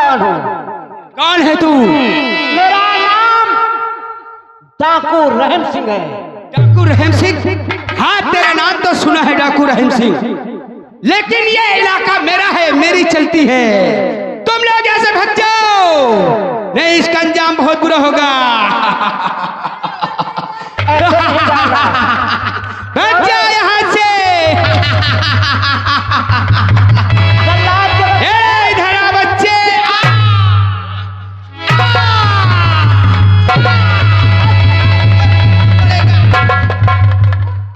कौन हूँ? कौन है तू? मेरा नाम डाकू रहम सिंह है। डाकू रहम सिंह? हाँ, तेरा नाम तो सुना है डाकू रहम सिंह, लेकिन ये इलाका मेरा है, मेरी चलती है। तुम लोग ऐसे भाग जाओ, नहीं इसका अंजाम बहुत बुरा होगा। भाग जाओ यहाँ से। इधर आ बच्चे।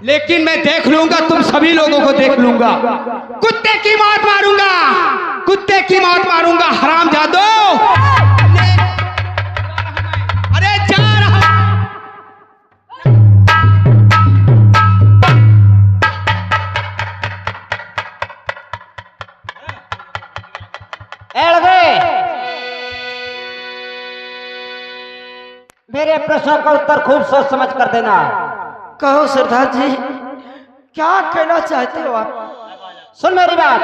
लेकिन मैं देख लूंगा, तुम सभी लोगों को देख लूंगा। कुत्ते की मौत मारूंगा, कुत्ते की मौत मारूंगा, हरामजादो। अरे जा रहा। मेरे प्रश्न का उत्तर खूब सोच समझ कर देना। कहो सरदार जी, क्या कहना चाहते हो आप? सुन मेरी बात।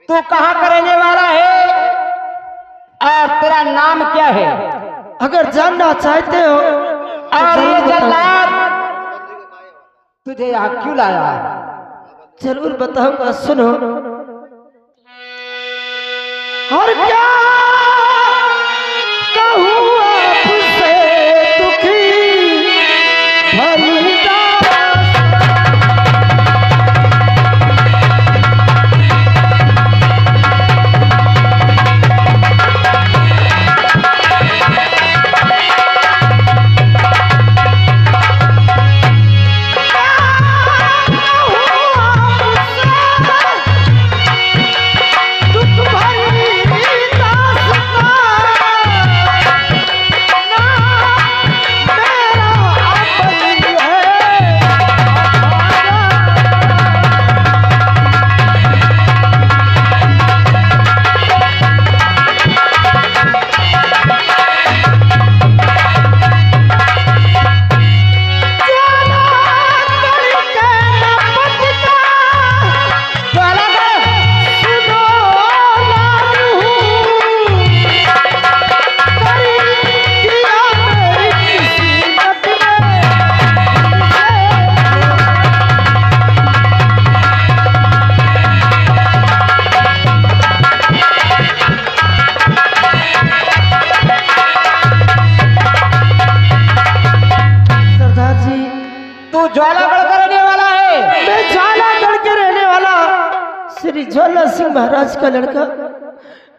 तू कहाँ का रहने वाला है और तेरा नाम क्या है? अगर जानना चाहते हो और ये जल्लाद तुझे यहाँ क्यों लाया? जरूर बताऊंगा, सुनो। और क्या कहूँ आपसे दुखी भरी ज्वाला सिंह महाराज का लड़का।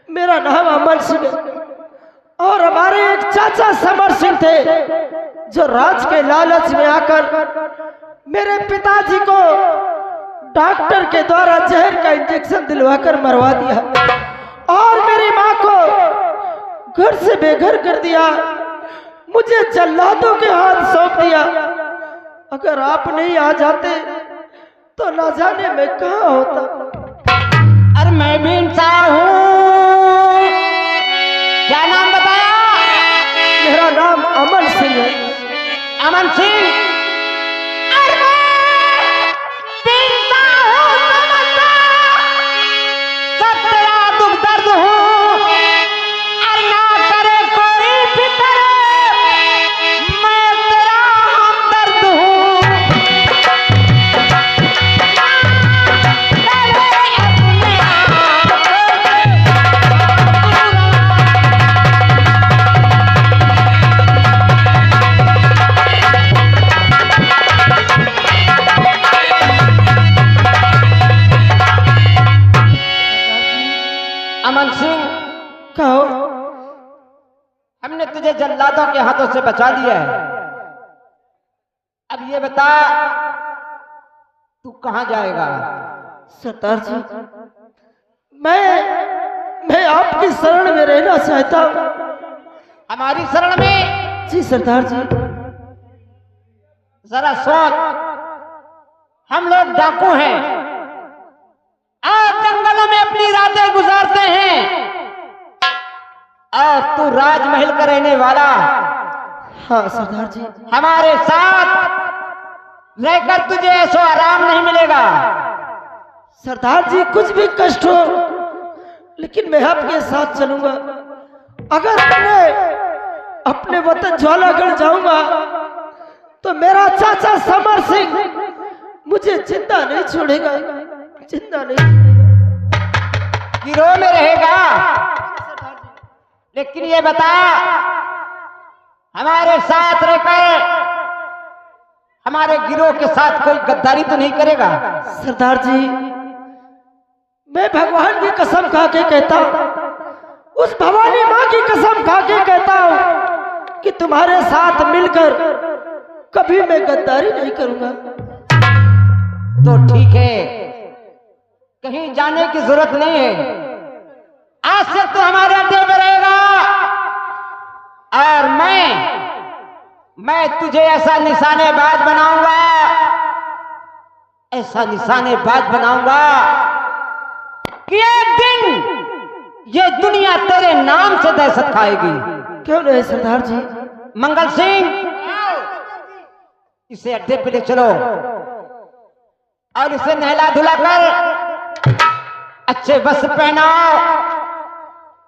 मेरा नाम अमन सिंह है और हमारे एक चाचा समर सिंह थे जो राज के लालच में आकर मेरे पिताजी को डॉक्टर के द्वारा जहर का इंजेक्शन दिलवाकर मरवा दिया और मेरी माँ को घर से बेघर कर दिया, मुझे जल्लादों के हाथ सौंप दिया। अगर आप नहीं आ जाते तो ना जाने मैं कहाँ होता। अरे मैं भी इंसान हूँ। क्या नाम बताया? मेरा नाम अमन सिंह है। अमन सिंह? अमन सिंह, कहो। हमने तुझे जल्लादों के हाथों से बचा लिया है। अब ये बता तू कहां जाएगा? सरदार जी, मैं आपकी शरण में रहना चाहता हूँ। हमारी शरण में? जी सरदार जी। जरा सोच, हम लोग डाकू हैं, आज जंगलों में अपनी रातें गुजारते हैं, और तू राजमहल का रहने वाला। हाँ सरदार जी। हमारे साथ रहकर तुझे ऐसो आराम नहीं मिलेगा। सरदार जी, कुछ भी कष्ट हो, लेकिन मैं आपके साथ चलूंगा। अगर मैं अपने वतन ज्वालागढ़ जाऊंगा तो मेरा चाचा समर सिंह मुझे जिंदा नहीं छोड़ेगा, जिंदा नहीं। गिरोह में रहेगा, लेकिन ये बता हमारे साथ रहकर हमारे गिरोह के साथ कोई गद्दारी तो नहीं करेगा? सरदार जी, मैं भगवान की कसम खा के कहता हूँ, उस भवानी माँ की कसम खा के कहता हूँ कि तुम्हारे साथ मिलकर कभी मैं गद्दारी नहीं करूंगा। तो ठीक है, कहीं जाने की जरूरत नहीं है। आज से तू हमारे अड्डे में रहेगा, और मैं तुझे ऐसा निशानेबाज बनाऊंगा, ऐसा निशानेबाज बनाऊंगा कि एक दिन ये दुनिया तेरे नाम से दहशत खाएगी। क्यों नहीं सरदार जी? मंगल सिंह, इसे अड्डे पे ले चलो और इसे नहला धुला कर अच्छे वस्त्र पहनाओ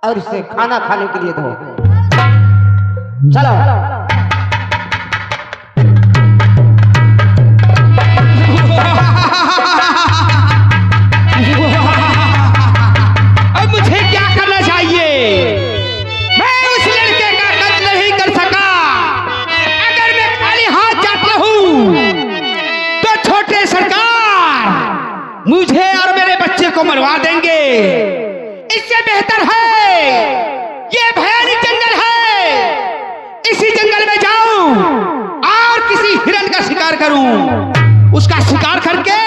और इसे खाना खाने के लिए दो। चलो। अब मुझे क्या करना चाहिए? मैं उस लड़के का कत्ल नहीं कर सका। अगर मैं खाली हाथ जाता हूँ तो छोटे सरकार मुझे और मेरे बच्चे को मरवा देंगे। इससे बेहतर है, ये भयानक जंगल है, इसी जंगल में जाऊं और किसी हिरण का शिकार करूं। उसका शिकार करके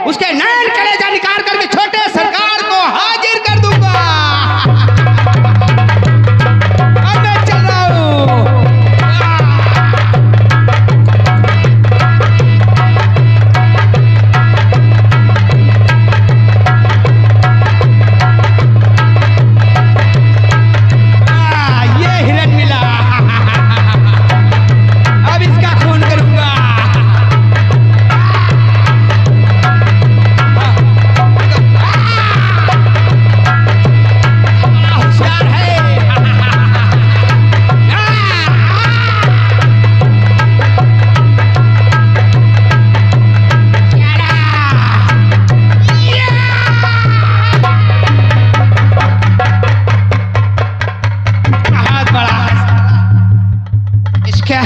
उसके नैन कलेजा निकाल करके छोटे सरकार को हाजिर कर दूंगा। अब मैं चल रहा हूं। ये हिरण मिला, अब इसका खून करूंगा। होशियार है। बहुत बड़ा इसका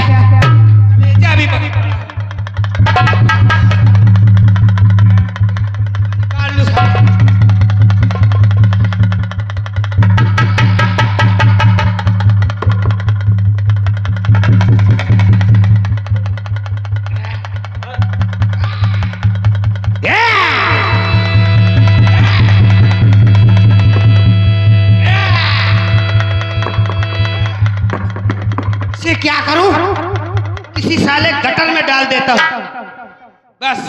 कलेजा भी निकाल लूं। इसे क्या करूं? किसी साले गटर में डाल देता हूं बस।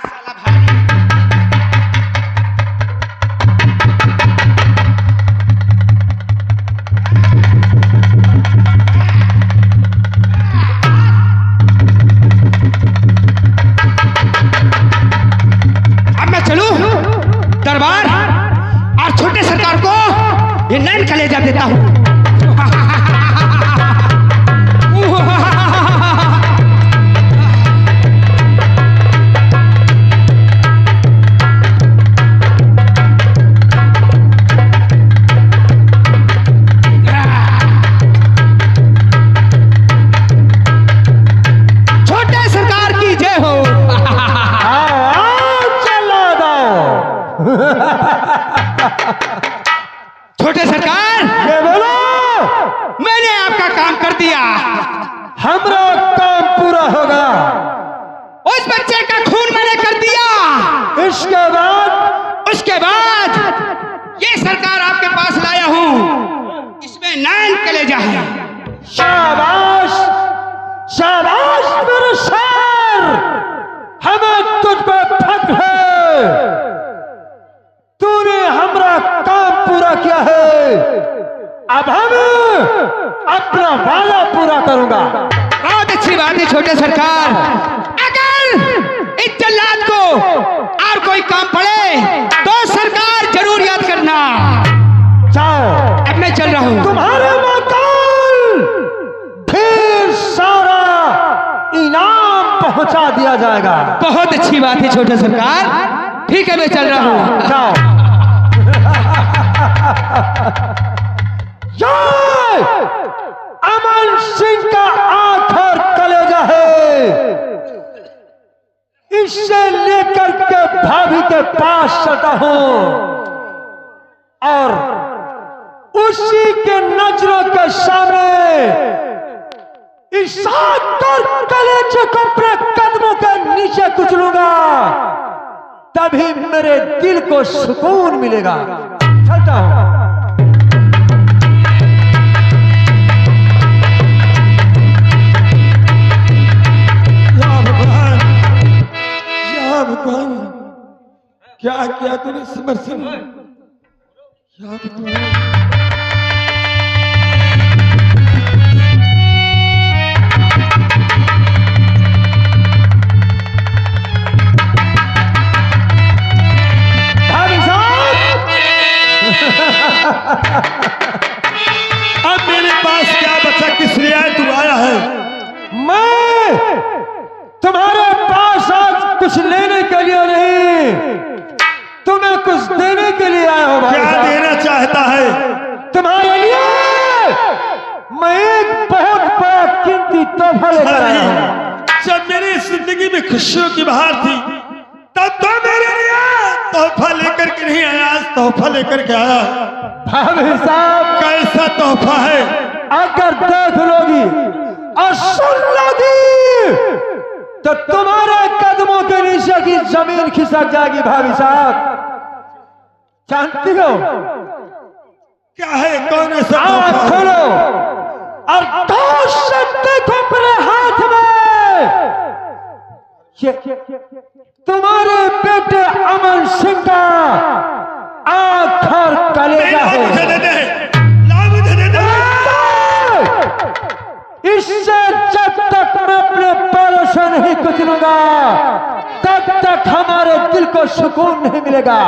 साला भारी। अब मैं चलूं दरबार और छोटे सरकार को ये नैन कलेजा देता हूं। छोटे सरकार की जय हो। चलो दो। छोटे सरकार, ये बोलो, मैंने आपका काम कर दिया। हमारा काम पूरा होगा। उस बच्चे का खून मैंने कर दिया। उसके बाद ये सरकार आपके पास लाया हूं, इसमें 9 कलेजा है। शाबाश, शाबाश मेरे शेर, हमें तुझ पर फख्र है। तूने हमारा काम पूरा किया है, अब हम अपना वादा पूरा करूंगा। बहुत अच्छी बात है छोटे सरकार। अगर इस जल्लाद को और कोई काम पड़े तो सरकार जरूर याद करना। जाओ, अब मैं चल रहा हूं। तुम्हारे माताल ढेर सारा इनाम पहुंचा दिया जाएगा। बहुत अच्छी बात है छोटे सरकार। ठीक है, मैं चल रहा हूं। जाओ। ये अमन सिंह का आखिर कलेजा है, इसे लेकर के भाभी के पास चलता हूं और उसी के नजरों के सामने इस कलेजे को अपने कदमों के नीचे कुचलूंगा, तभी मेरे दिल को सुकून मिलेगा। चलता हूं। भगवान, क्या किया तूने समर सिंह? या भगवान, अब मेरे पास क्या बचा? किस लिए तू आया है? मैं तुम्हारे पास आज कुछ लेने के लिए नहीं, तुम्हें कुछ देने के लिए आया हूं। भाई क्या देना चाहता है? तुम्हारे लिए मैं एक बहुत बड़ा कीमती तोहफा लेकर आया हूं। जब मेरी जिंदगी में खुशियों की बहार थी तब तो मेरे लिए तोहफा लेकर के नहीं आया, आज तोहफा लेकर के आया। भाभी साहब, कैसा तोहफा है? अगर देख लोगी और सुन लोगी तो तुम्हारे कदमों के नीचे की जमीन खिसक जाएगी। भाभी साहब, जानती हो क्या है? कौन ऐसा आँख तोहफा? खोलो और गौर से देखो मेरे हाथ में, ये तुम्हारे बेटे अमन सिंह का आखिर कलेजा है। मुझे दे दे, ला मुझे दे दे। इससे जब तक मैं अपने पैरों से नहीं कुचलूंगा तब तक हमारे दिल को सुकून नहीं मिलेगा।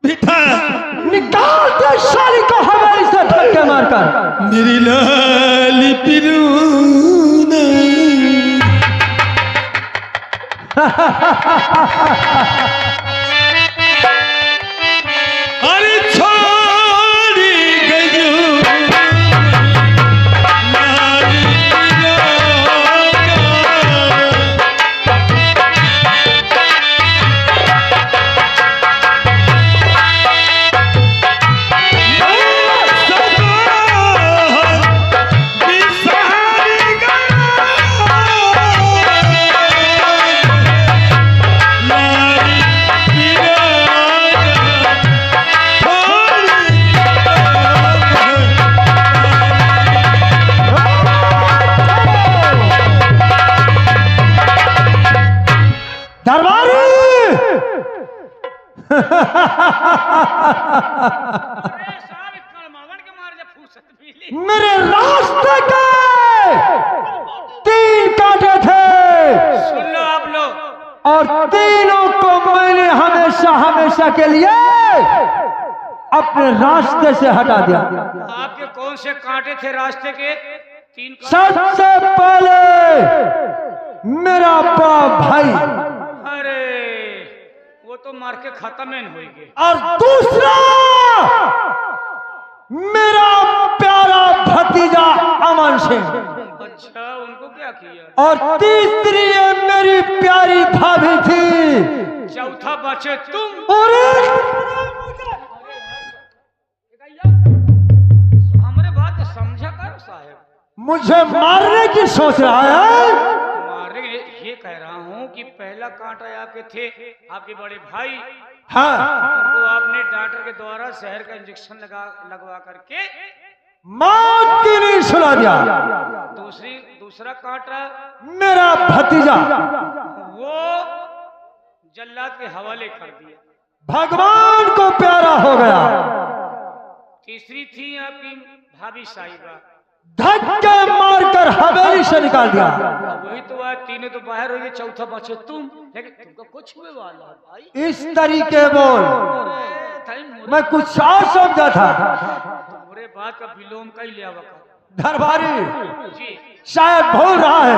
बेटा निकाल दे साली को हवेली से धक्के मारकर। मेरी लाली पिरूना अरे छोड़ी गयो लाली मेरे रास्ते के 3 कांटे थे। सुन लो आप लोग, और तीनों को मैंने हमेशा हमेशा के लिए अपने रास्ते से हटा दिया। आपके कौन से कांटे थे रास्ते के? 3 सबसे पहले मेरा बाप भाई, अरे वो तो मार के खत्म ही हो गए। और दूसरा मेरा प्यारा भतीजा अमन सिंह, अच्छा उनको क्या किया? और तीसरी ये मेरी प्यारी भाभी थी। चौथा बचे तुम। और हमारे बात को समझा करो साहब। मुझे मारने की सोच रहा है। मारे ये कह रहा हूँ कि पहला कांटा आपके थे आपके बड़े भाई, हाँ, उनको आपने डॉक्टर के द्वारा शहर का इंजेक्शन लगवा करके मौत की नींद सुला दिया। दूसरा कांटा मेरा भतीजा वो जल्लाद के हवाले कर दिया। भगवान को प्यारा हो गया। तीसरी थी आपकी भाभी साहिबा, धक्के मारकर हवेली से निकाल दिया। वही तो आज तीनों तो बाहर हो गए, चौथा बचे तुम। लेकिन तुमको कुछ हुए वाला भाई। इस तरीके बोल, मैं कुछ और समझा था। तुम्हारे बात का विलोम का ही लिया वक्त दरबारी जी शायद भूल रहा है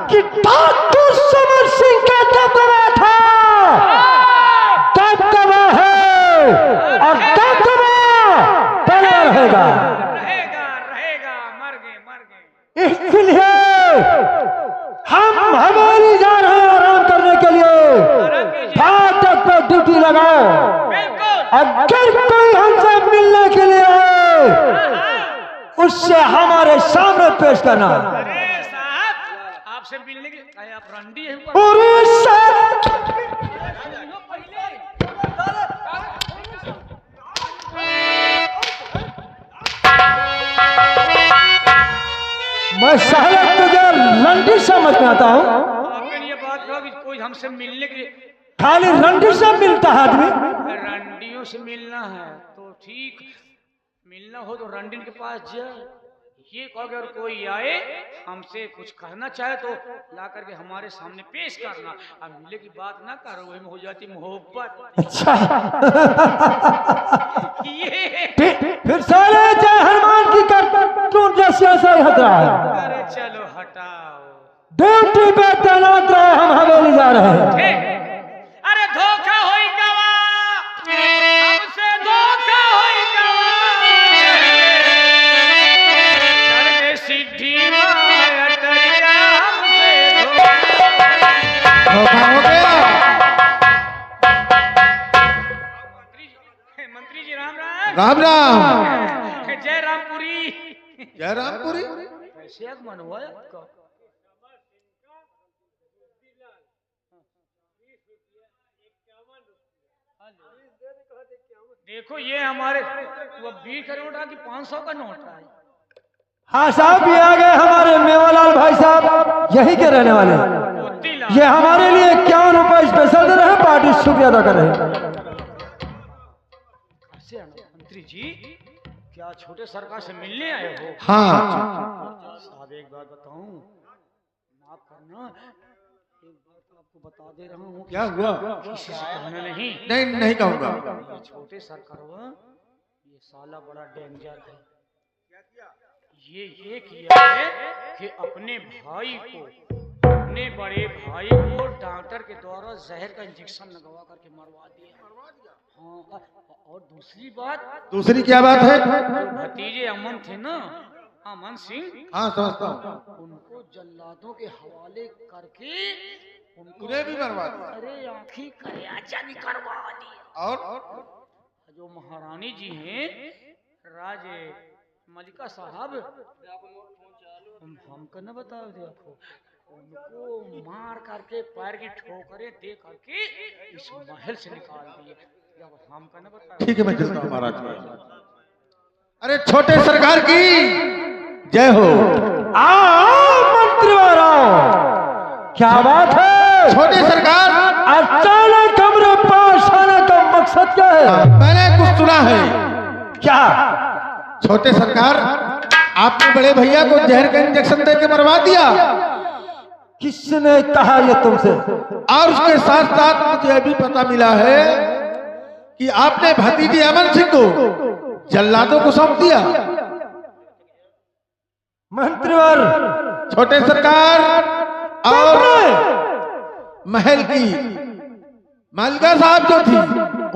कि ठाकुर समर सिंह का दबदबा था, दबदबा है और दबदबा बना रहेगा। रहेगा। मर गए। इसलिए हम हवेली जा रहे हैं आराम करने के लिए। फाटक पे ड्यूटी लगाओ। बिल्कुल। अगर कोई हमसे मिलने के लिए आए उससे हमारे सामने पेश करना। अरे साहब आपसे मिलने के आप रंडी है और मैं साले तुझे रंडी समझ आता हूँ। आपने ये बात कहा कि कोई हमसे मिलने के लिए खाली रंडी से मिलता है आदमी। रंडियों से मिलना है तो ठीक, मिलना हो तो रंडीन के पास जाए। ये कहो अगर कोई आए हमसे कुछ कहना चाहे तो ला करके हमारे सामने पेश करना। अब मिले की बात ना करो, वही में हो जाती मोहब्बत। अच्छा ये फिर साले जय हनुमान की कार्टून जैसे ऐसा ही हट रहा है। अरे चलो हटाओ, ड्यूटी पे तैनात रहे, हम हवेली जा रहे हैं। अरे धोखा होई गवा, हमसे धोखा होई गवा। चढ़ के सीढ़ी माया टरिया, हमसे धोखा हो गया। मंत्री जी राम राम राम। जय रामपुरी। जय रामपुरी। कैसे आगमन हुआ आपका? देखो ये हमारे वो 20 का नोट है कि 500 का नोट है। हाँ साहब, ये आ गए हमारे मेवालाल भाई साहब, यही के रहने वाले। ये हमारे लिए 51 रुपए स्पेशल दे रहे हैं, पार्टी शुक्रिया अदा कर रहे हैं। मंत्री जी क्या छोटे सरकार से मिलने आए हो? हाँ साहब एक बात बताऊं, माफ करना, एक बात आपको बता दे रहा हूँ। क्या हुआ? किसी से कहना नहीं। नहीं नहीं कहूंगा। ये छोटे सरकारवा, ये साला बड़ा डेंजर है। ये किया है कि अपने भाई को, अपने बड़े भाई को डॉक्टर के द्वारा जहर का इंजेक्शन लगवा करके मरवा दिया। हाँ, और दूसरी क्या बात है? जो भतीजे अमन थे ना, अमन सिंह, हाँ समझता हूँ। उनको जल्लादों के हवाले करके उनको उन्हें भी मरवा दिया। अरे आँखी करियाचा निकलवा दिया। और जो महारानी जी हैं, राज मलिका साहब, हमको न बताओ, देखो उनको मार करके पैर की ठोकरें दे करके इस महल से निकाल दिए। जब हमको न बताओ। ठीक है, मैं चलता हूँ महाराज। अरे छोटे सरकार की जय हो। मंत्रीवारा, क्या बात है? छोटे सरकार, अचानक हमरे पास आने का मकसद क्या है? मैंने कुछ सुना है। क्या? छोटे सरकार, आपने बड़े भैया को जहर का इंजेक्शन देके मरवा दिया। किसने कहा ये तुमसे? और उसके साथ साथ मुझे अभी पता मिला है कि आपने भतीजे अमन सिंह को जल्लादों को सौंप दिया। मंत्रीवर, छोटे सरकार, और महल की मालिका साहब जो थी,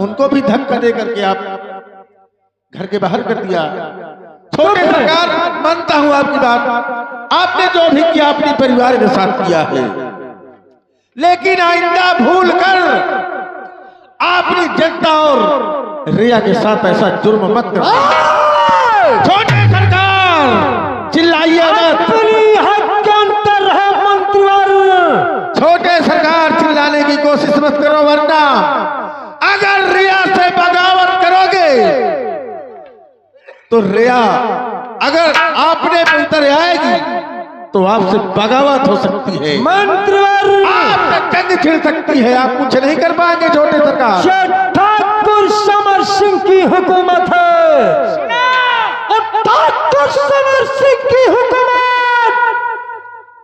उनको भी धक्का दे करके आप घर के बाहर कर दिया। छोटे सरकार, मानता हूं आपकी बात, आपने जो भी किया अपने परिवार के साथ किया है, लेकिन आइंदा भूल कर आपने जनता और रिया के साथ ऐसा जुर्म मत करो। छोटे सरकार, चिल्लाइए मत। अपनी हक के अंतर है मंत्रीवर। छोटे सरकार, चिल्लाने की कोशिश मत करो, वरना अगर रिया से बगावत करोगे तो रिया अगर आपने उतर आएगी तो आपसे बगावत हो सकती है। मंत्रीवर, आपसे जंग छिड़ सकती है। आप कुछ नहीं कर पाएंगे छोटे सरकार। ये ठाकुर समर सिंह की हुकूमत है। और ठाकुर समर सिंह की हुकूमत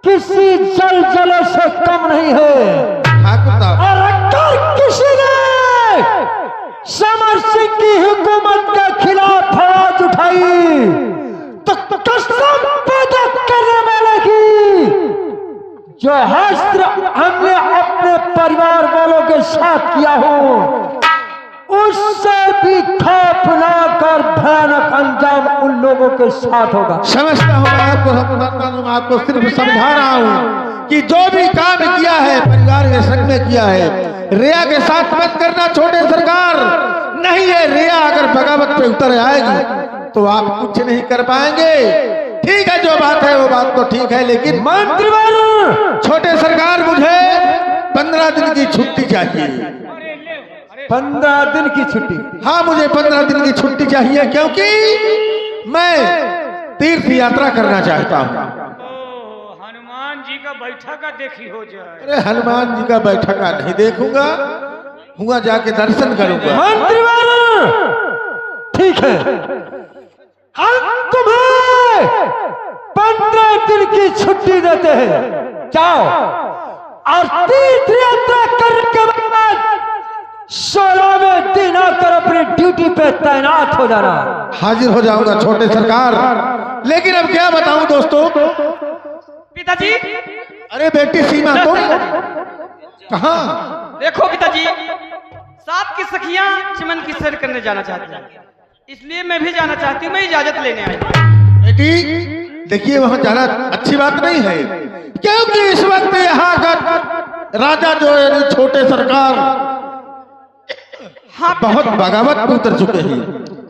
किसी जलजले से कम नहीं है। ठाकुर साहब, और अगर किसी ने समर सिंह की हुकूमत के खिलाफ आवाज उठाई तो कसम पैदा करने वाले की जो हस्त्र हमने अपने परिवार वालों के साथ किया हो, उससे भी खौफनाक और भयानक अंजाम उन लोगों के साथ होगा। समझता हूँ, मैं आपको समझता हूँ, आपको सिर्फ समझा रहा हूँ कि जो भी काम किया है परिवार के संग में किया है। रिया के साथ मत करना छोटे सरकार। नहीं है, रिया अगर बगावत पे उतर आएगी तो आप कुछ नहीं कर पाएंगे। ठीक है, जो बात है वो बात तो ठीक है, लेकिन मंत्रीवर, छोटे सरकार, मुझे 15 दिन की छुट्टी चाहिए। 15 दिन की छुट्टी? हाँ, मुझे 15 दिन की छुट्टी चाहिए, क्योंकि मैं तीर्थ यात्रा करना चाहता हूँ। हनुमान जी का बैठक का देखी हो जाए। अरे हनुमान जी का बैठक का नहीं देखूंगा, हुआ जाके दर्शन करूंगा। मंत्रीवर, ठीक है, हम तुम्हें 15 दिन की छुट्टी देते हैं। जाओ और तीर्थ यात्रा करने के बाद 16वें दिन आकर अपनी ड्यूटी पे तैनात हो जाना। हाजिर हो जाऊंगा छोटे सरकार। लेकिन अब क्या बताऊं दोस्तों। पिताजी, अरे बेटी सीमा, तुम कहाँ? देखो पिताजी, साथ की सखियां चिमन की सैर करने जाना चाहती हैं, इसलिए मैं भी जाना चाहती हूँ। मैं इजाजत लेने आई। बेटी देखिए, वहां जाना अच्छी बात नहीं है, क्योंकि इस वक्त यहाँ का राजा जो है छोटे सरकार बहुत बगावत में उतर चुके हैं,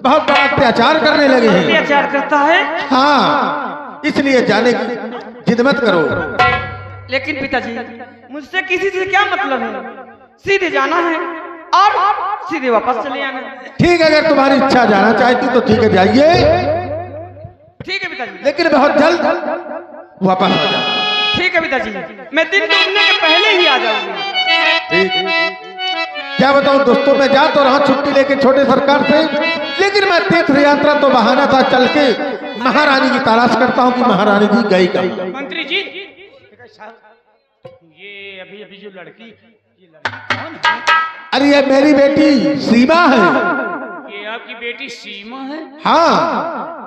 बहुत बड़ा अत्याचार करने लगे हैं। अत्याचार करता है? हाँ, इसलिए जाने की जिद मत करो। लेकिन पिताजी, मुझसे किसी से क्या मतलब है? सीधे जाना है और सीधे वापस चले आना है। ठीक है, अगर तुम्हारी इच्छा जाना चाहती तो ठीक है, जाइए। ठीक है पिताजी, लेकिन बहुत जल्द वापस आ जाओ। ठीक है पिताजी, मैं दिन डूबने के पहले ही आ जाऊंगी। ठीक। क्या बताऊं दोस्तों, मैं जा तो रहा छुट्टी लेके छोटे सरकार से, लेकिन मैं तीर्थ यात्रा तो बहाना था, चल के महारानी की तलाश करता हूं कि महारानी जी गई कहीं। मंत्री जी, ये अभी अभी जो लड़की कौन है? अरे ये मेरी बेटी सीमा है। ये आपकी बेटी सीमा है? हाँ।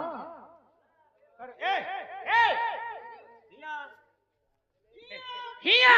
हिया